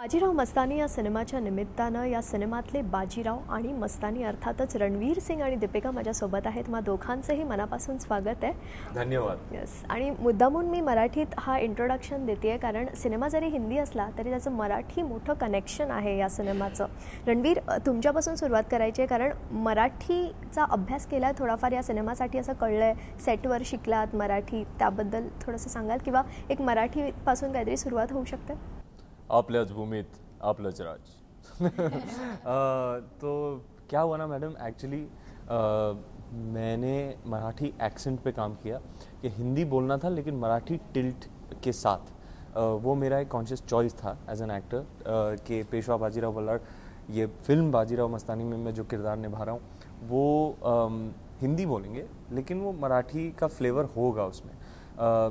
बाजीराव मस्तानी या सिनेमाच्या निमित्तानं या सिनेमातले बाजीराव आणि मस्तानी अर्थातच रणवीर सिंग आणि दीपिका माझ्यासोबत आहेत. मग दोघांचंही मनापासून स्वागत आहे. धन्यवाद. यस. आणि मुद्दामून मी मराठीत हा इंट्रोडक्शन देते कारण सिनेमा जरी हिंदी असला तरी त्याचं मराठी मोठं कनेक्शन आहे या सिनेमाचं. रणवीर, तुमच्यापासून सुरुवात करायची आहे कारण मराठीचा अभ्यास केला थोडाफार या सिनेमासाठी असं कळलं आहे. सेटवर शिकलात मराठी, त्याबद्दल थोडंसं सांगाल किंवा एक मराठीपासून काहीतरी सुरुवात होऊ शकते? आपल्याच भूमीत आपलंच राज. तो क्या हुआ ना मैडम, एक्चुअली मैंने मराठी एक्सेंट पे काम किया कि हिंदी बोलना था लेकिन मराठी टिल्ट के साथ. वो मेरा एक कॉन्शियस चॉइस था एज एन एक्टर कि पेशवा बाजीराव बल्लाळ, ये फिल्म बाजीराव मस्तानी में मैं जो किरदार निभा रहा हूँ वो हिंदी बोलेंगे लेकिन वो मराठी का फ्लेवर होगा उसमें.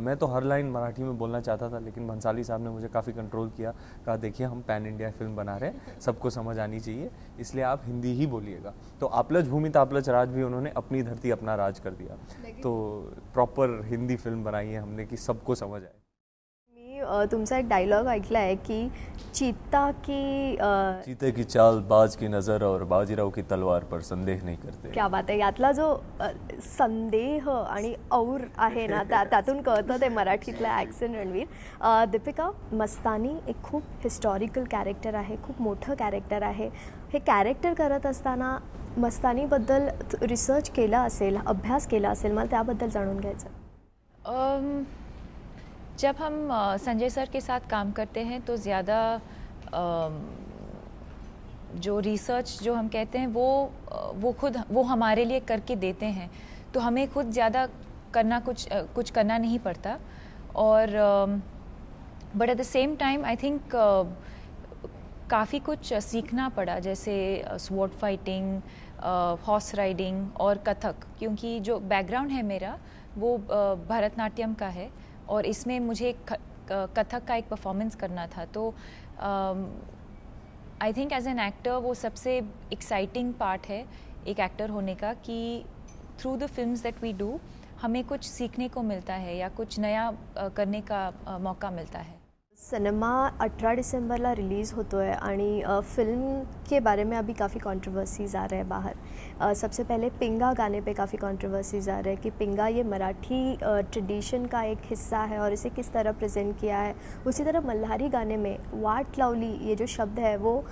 मैं तो हर लाइन मराठी में बोलना चाहता था लेकिन भंसाली साहब ने मुझे काफ़ी कंट्रोल किया. कहा देखिए हम पैन इंडिया फिल्म बना रहे हैं, सबको समझ आनी चाहिए, इसलिए आप हिंदी ही बोलिएगा. तो आपलच भूमि आपलच राज भी उन्होंने अपनी धरती अपना राज कर दिया. तो प्रॉपर हिंदी फिल्म बनाई है हमने कि सबको समझ आए. तुमचा एक डायलॉग ऐकला आहे की चीते की चाल, बाज की नज़र और बाजीराव की तलवार पर संदेह नहीं करते. क्या बात आहे. यातला जो संदेह आणि और आहे ना त्यातून कळतं ते मराठीतलं ॲक्सेंट. रणवीर, दीपिका, मस्तानी एक खूप हिस्टॉरिकल कॅरेक्टर आहे, खूप मोठं कॅरेक्टर आहे. हे कॅरेक्टर करत असताना मस्तानीबद्दल रिसर्च केला असेल, अभ्यास केला असेल, मला त्याबद्दल जाणून घ्यायचं. जब हम संजय सर के साथ काम करते हैं तो ज़्यादा जो रिसर्च जो हम कहते हैं वो हमारे लिए करके देते हैं, तो हमें खुद ज़्यादा करना कुछ करना नहीं पड़ता. और but at the same time I think काफ़ी कुछ सीखना पड़ा, जैसे स्वॉर्ड फाइटिंग, हॉर्स राइडिंग और कथक, क्योंकि जो बैकग्राउंड है मेरा वो भरतनाट्यम का है और इसमें मुझे कथक का एक परफॉर्मेंस करना था. तो I think as an actor वो सबसे एक्साइटिंग पार्ट है एक एक्टर होने का कि through the films that we do हमें कुछ सीखने को मिलता है या कुछ नया करने का मौका मिलता है. सिनेमा 18 दिसंबरला रिलीज़ होतो है आणि फिल्म के बारे में अभी काफ़ी कंट्रोवर्सीज आ रहे हैं बाहर. सबसे पहले पिंगा गाने पे काफ़ी कंट्रोवर्सीज आ रहे हैं कि पिंगा ये मराठी ट्रेडिशन का एक हिस्सा है और इसे किस तरह प्रेजेंट किया है. उसी तरह मल्हारी गाने में वाट लावली ये जो शब्द है वो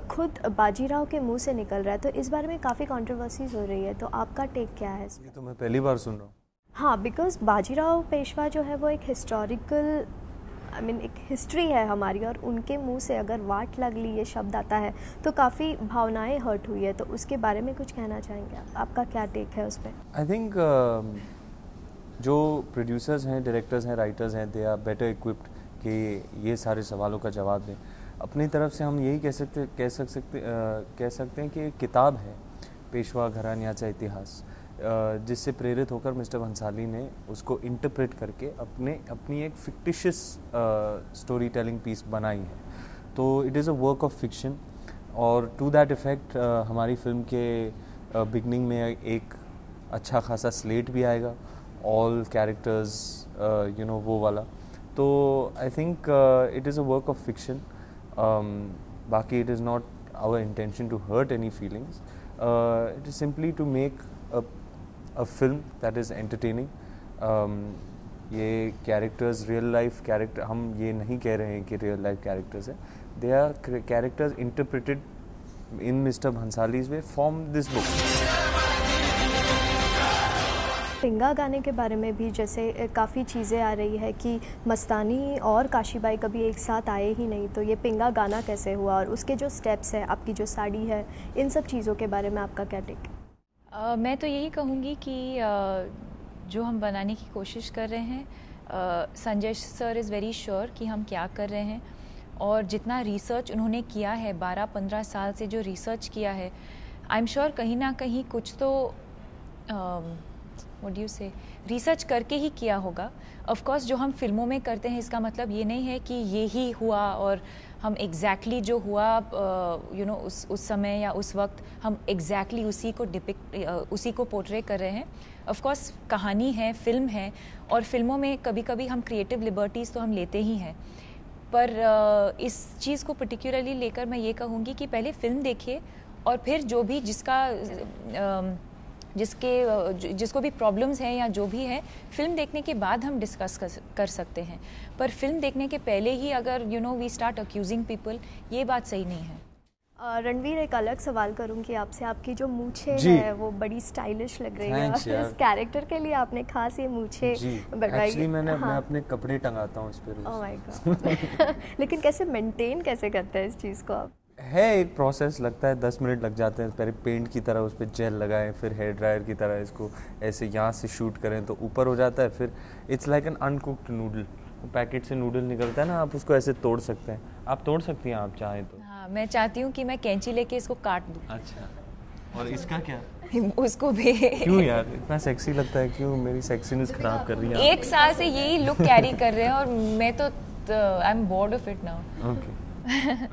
खुद बाजीराव के मुंह से निकल रहा है. तो इस बारे में काफ़ी कंट्रोवर्सीज हो रही है, तो आपका टेक क्या है? ये तो मैं पहली बार सुन रहा हूँ. हाँ, बिकॉज बाजीराव पेशवा जो है वो एक हिस्टोरिकल एक हिस्ट्री है हमारी, और उनके मुंह से अगर वाट लगली ये शब्द आता है तो काफ़ी भावनाएं हर्ट हुई है. तो उसके बारे में कुछ कहना चाहेंगे आप? आपका क्या टेक है उस पर? आई थिंक जो प्रोड्यूसर्स हैं, डायरेक्टर्स हैं, राइटर्स हैं, दे आर बेटर इक्विप्ड कि ये सारे सवालों का जवाब दें. अपनी तरफ से हम यही कह सकते हैं कि किताब है पेशवा घराण्याचा इतिहास, जिससे प्रेरित होकर मिस्टर भंसाली ने उसको इंटरप्रेट करके अपनी एक फिक्टिशियस स्टोरी टेलिंग पीस बनाई है. तो it is a work of fiction और टू दैट इफ़ेक्ट हमारी फिल्म के बिगनिंग में एक अच्छा खासा स्लेट भी आएगा, ऑल कैरेक्टर्स वो वाला. तो I think it is a work of fiction. बाकी it is not our intention to hurt any feelings. It is simply to make a film that is entertaining. ये कैरेक्टर्स रियल लाइफ कैरेक्टर, हम ये नहीं कह रहे हैं कि real life characters हैं. They are characters interpreted in mister Bhansali's way from this book. Pinga गाने के बारे में भी जैसे काफ़ी चीज़ें आ रही है कि मस्तानी और काशीबाई कभी एक साथ आए ही नहीं, तो ये पिंगा गाना कैसे हुआ और उसके जो स्टेप्स हैं, आपकी जो साड़ी है, इन सब चीज़ों के बारे में आपका क्या टेक है? मैं तो यही कहूँगी कि जो हम बनाने की कोशिश कर रहे हैं, Sanjay sir is very sure कि हम क्या कर रहे हैं, और जितना रिसर्च उन्होंने किया है 12-15 साल से जो रिसर्च किया है, आई एम श्योर कहीं ना कहीं कुछ तो व्हाट डू यू से रिसर्च करके ही किया होगा. ऑफ कोर्स जो हम फिल्मों में करते हैं इसका मतलब ये नहीं है कि ये ही हुआ और हम एग्जैक्टली जो हुआ उस समय या उस वक्त हम एग्जैक्टली उसी को पोर्ट्रे कर रहे हैं. ऑफ कोर्स कहानी है, फिल्म है, और फिल्मों में कभी कभी हम क्रिएटिव लिबर्टीज़ तो हम लेते ही हैं, पर इस चीज़ को पर्टिकुलरली लेकर मैं ये कहूँगी कि पहले फिल्म देखिए और फिर जो भी जिसको भी प्रॉब्लम्स हैं या जो भी है, फिल्म देखने के बाद हम डिस्कस कर सकते हैं। पर फिल्म देखने के पहले ही अगर वी स्टार्ट अक्यूजिंग पीपल, ये बात सही नहीं है। रणवीर, एक अलग सवाल करूंगी आपसे। आपकी जो मूछें है वो बड़ी स्टाइलिश लग रही है। इस कैरेक्टर के लिए आपने खास ये मूछें बढ़ाई? एक्चुअली मैं अपने कपड़े टंगाता हूँ इस पे रोज। Oh my God. लेकिन कैसे मेंटेन कैसे करते हैं इस चीज़ को आप? है एक प्रोसेस, लगता है 10 मिनट लग जाते हैं। पहले पेंट की तरह उस पर जेल लगाएं, फिर हेयर ड्रायर की तरह इसको ऐसे यहाँ से शूट करें तो ऊपर हो जाता है। फिर it's like an uncooked noodle. Packet से नूडल निकलता है ना, आप उसको ऐसे तोड़ सकते हैं। आप तोड़ सकती हैं आप चाहें तो। हाँ, मैं चाहती हूँ कि मैं कैंची लेके इसको काट दूँ। अच्छा, और इसका क्या? उसको भी क्यों यार, इतना सेक्सी लगता है, क्यों मेरी सेक्सीनेस खराब कर रही है? 1 साल से यही लुक कैरी कर रहे हैं और मैं तो I am board of it now. Okay,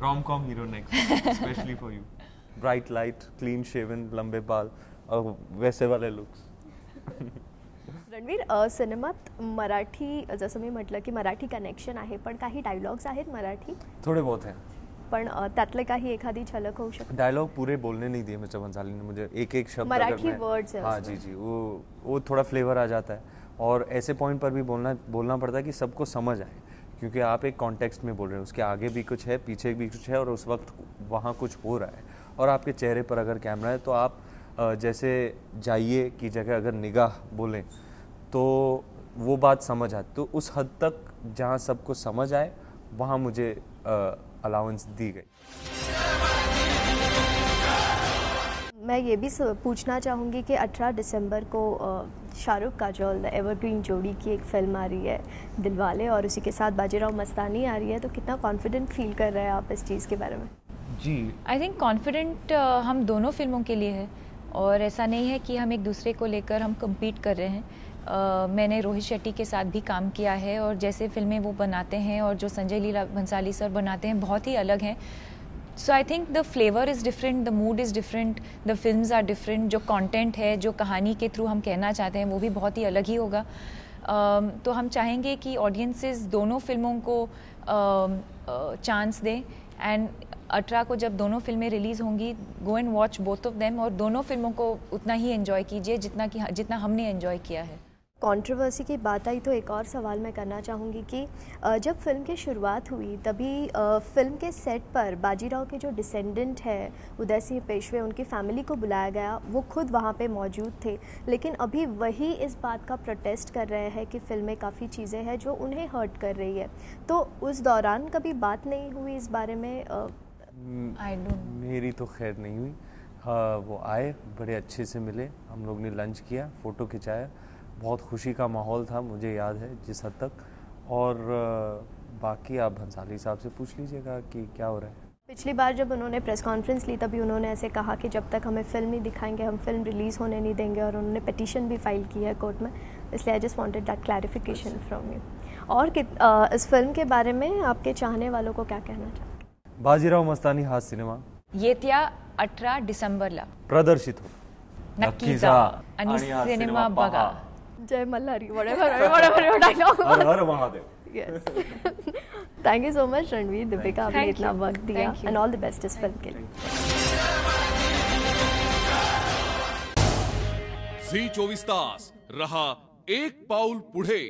rom-com hero next, especially for you. Bright light, clean shaven, लंबे बाल और वैसे वाले लुक्स। रणवीर, सिनेमात मराठी, जसं मी म्हटलं की मराठी कनेक्शन आहे, पण काही डायलॉग्स आहेत मराठी? थोड़े बहुत हैं, पण त्यातले काही एखादी झलक होऊ शकते? डायलॉग पूरे बोलने नहीं दिए मिस्टर बंसाली ने मुझे। एक एक शब्द मराठी वर्ड्स है। हाँ जी, वो थोड़ा फ्लेवर आ जाता है और ऐसे पॉइंट पर भी बोलना पड़ता है कि सबको समझ आए, क्योंकि आप एक कॉन्टेक्स्ट में बोल रहे हैं, उसके आगे भी कुछ है, पीछे भी कुछ है और उस वक्त वहाँ कुछ हो रहा है। और आपके चेहरे पर अगर कैमरा है तो आप जैसे जाइए की जगह अगर निगाह बोलें तो वो बात समझ आती। तो उस हद तक जहाँ सबको समझ आए वहाँ मुझे अलाउंस दी गई। मैं ये भी पूछना चाहूँगी कि 18 दिसंबर को शाहरुख काजोल द एवरग्रीन जोड़ी की एक फिल्म आ रही है दिलवाले, और उसी के साथ बाजीराव मस्तानी आ रही है, तो कितना कॉन्फिडेंट फील कर रहे हैं आप इस चीज़ के बारे में? जी, आई थिंक कॉन्फिडेंट हम दोनों फिल्मों के लिए है और ऐसा नहीं है कि हम एक दूसरे को लेकर हम कम्पीट कर रहे हैं। मैंने रोहित शेट्टी के साथ भी काम किया है और जैसे फिल्में वो बनाते हैं और जो संजय लीला भंसाली सर बनाते हैं बहुत ही अलग हैं। So I think the flavour is different, the mood is different, the films are different. जो कंटेंट है, जो कहानी के थ्रू हम कहना चाहते हैं वो भी बहुत ही अलग ही होगा। तो हम चाहेंगे कि ऑडियंसेस दोनों फिल्मों को चांस दें एंड 18 को जब दोनों फिल्में रिलीज़ होंगी, go and watch both of them और दोनों फिल्मों को उतना ही एंजॉय कीजिए जितना हमने एंजॉय किया है। कंट्रोवर्सी की बात आई तो एक और सवाल मैं करना चाहूँगी कि जब फिल्म की शुरुआत हुई तभी फिल्म के सेट पर बाजीराव के जो डिसेंडेंट है उदय सिंह पेशवे, उनकी फैमिली को बुलाया गया, वो खुद वहाँ पे मौजूद थे, लेकिन अभी वही इस बात का प्रोटेस्ट कर रहे हैं कि फिल्म में काफ़ी चीज़ें हैं जो उन्हें हर्ट कर रही है। तो उस दौरान कभी बात नहीं हुई इस बारे में? मेरी तो खैर नहीं हुई। हाँ, वो आए, बड़े अच्छे से मिले, हम लोग ने लंच किया, फ़ोटो खिंचाया, बहुत खुशी का माहौल था, मुझे याद है जिस हद तक। और बाकी आप भंसाली साहब से पूछ लीजिएगा कि क्या हो रहा है। पिछली बार जब उन्होंने प्रेस कॉन्फ्रेंस ली तभी उन्होंने ऐसे कहा कि जब तक हमें फिल्म नहीं दिखाएंगे हम फिल्म रिलीज़ होने नहीं देंगे, और उन्होंने पिटीशन भी फाइल की है कोर्ट में। इसलिए I just wanted that clarification from you. और इस फिल्म के बारे में आपके चाहने वालों को क्या कहना चाहते? बाजीराव मस्तानी हा सिनेमा येत्या 18 डिसेंबरला प्रदर्शित हो, नक्की जा आणि सिनेमा बघा। जय मल्हारी, बड़े डायलॉग। हर हर Mahadev. Yes, thank you so much Ranveer, Deepika, आपने इतना वक्त दिया, एंड ऑल द बेस्ट इस फिल्म के लिए। झी 24 तास रहा एक पाऊल पुढे।